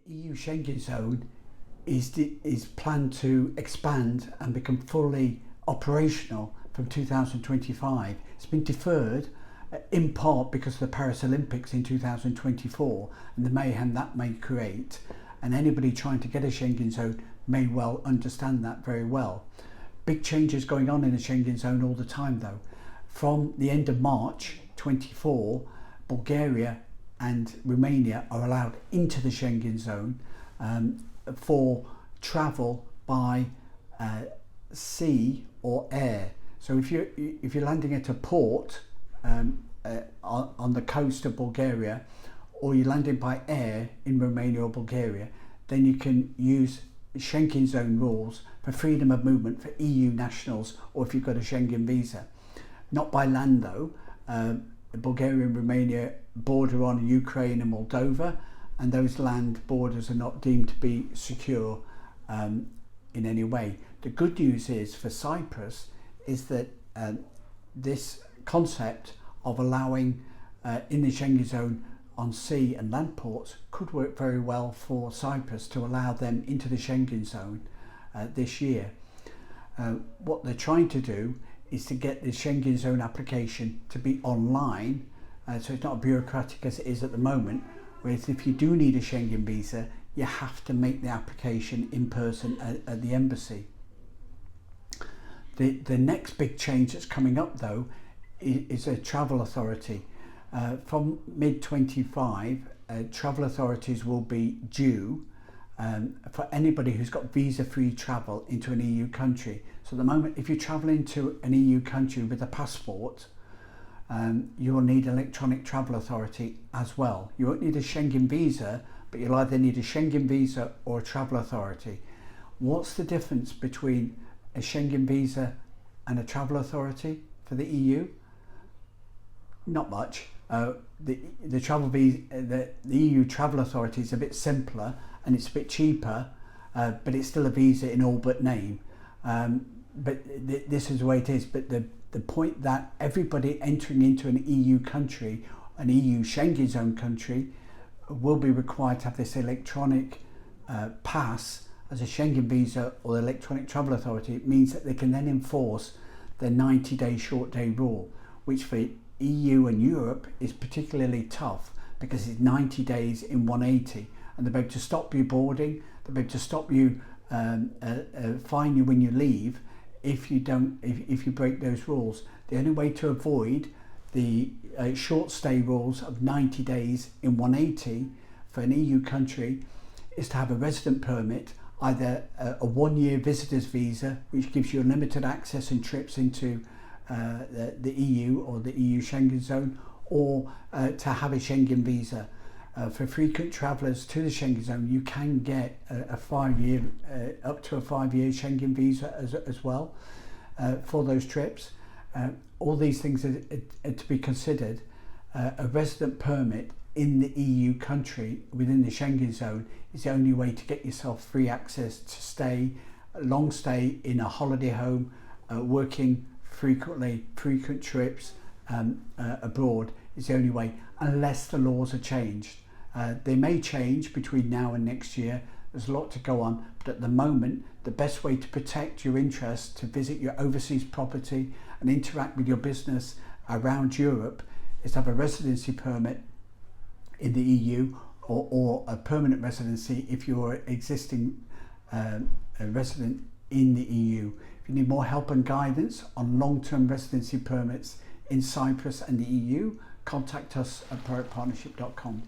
EU Schengen Zone is planned to expand and become fully operational from 2025. It's been deferred in part because of the Paris Olympics in 2024 and the mayhem that may create, and anybody trying to get a Schengen Zone may well understand that very well. Big changes going on in the Schengen Zone all the time though. From the end of March 24, Bulgaria and Romania are allowed into the Schengen Zone for travel by sea or air. So if you're landing at a port on the coast of Bulgaria, or you're landing by air in Romania or Bulgaria, then you can use Schengen Zone rules for freedom of movement for EU nationals, or if you've got a Schengen visa. Not by land though. Bulgaria and Romania border on Ukraine and Moldova, and those land borders are not deemed to be secure in any way. The good news is for Cyprus is that this concept of allowing in the Schengen Zone on sea and land ports could work very well for Cyprus to allow them into the Schengen Zone this year. What they're trying to do is to get the Schengen Zone application to be online, so it's not bureaucratic as it is at the moment, whereas if you do need a Schengen visa, you have to make the application in person at the embassy. The next big change that's coming up though is a travel authority. From mid-25, travel authorities will be due for anybody who's got visa-free travel into an EU country. So at the moment, if you travel into an EU country with a passport, you will need electronic travel authority as well. You won't need a Schengen visa, but you'll either need a Schengen visa or a travel authority. What's the difference between a Schengen visa and a travel authority for the EU? Not much. The travel visa, the EU travel authority is a bit simpler and it's a bit cheaper, but it's still a visa in all but name. But this is the way it is. But the point that everybody entering into an EU country, an EU Schengen Zone country, will be required to have this electronic pass as a Schengen visa or the electronic travel authority. It means that they can then enforce the 90-day short day rule, which for EU and Europe is particularly tough because it's 90 days in 180, and they're able to stop you boarding, they're able to stop you, fine you when you leave if you break those rules. The only way to avoid the short stay rules of 90 days in 180 for an EU country is to have a resident permit, either a one-year visitor's visa, which gives you unlimited access and trips into the EU or the EU Schengen Zone, or to have a Schengen visa. For frequent travellers to the Schengen Zone, you can get a 5-year, up to a 5-year Schengen visa as well for those trips. All these things are to be considered. A resident permit in the EU country within the Schengen Zone is the only way to get yourself free access to stay, long stay in a holiday home, working frequent trips abroad is the only way, unless the laws are changed. They may change between now and next year. There's a lot to go on, but at the moment, the best way to protect your interest to visit your overseas property and interact with your business around Europe is to have a residency permit in the EU, or a permanent residency if you're an existing a resident in the EU. If you need more help and guidance on long-term residency permits in Cyprus and the EU, contact us at privatepartnership.com.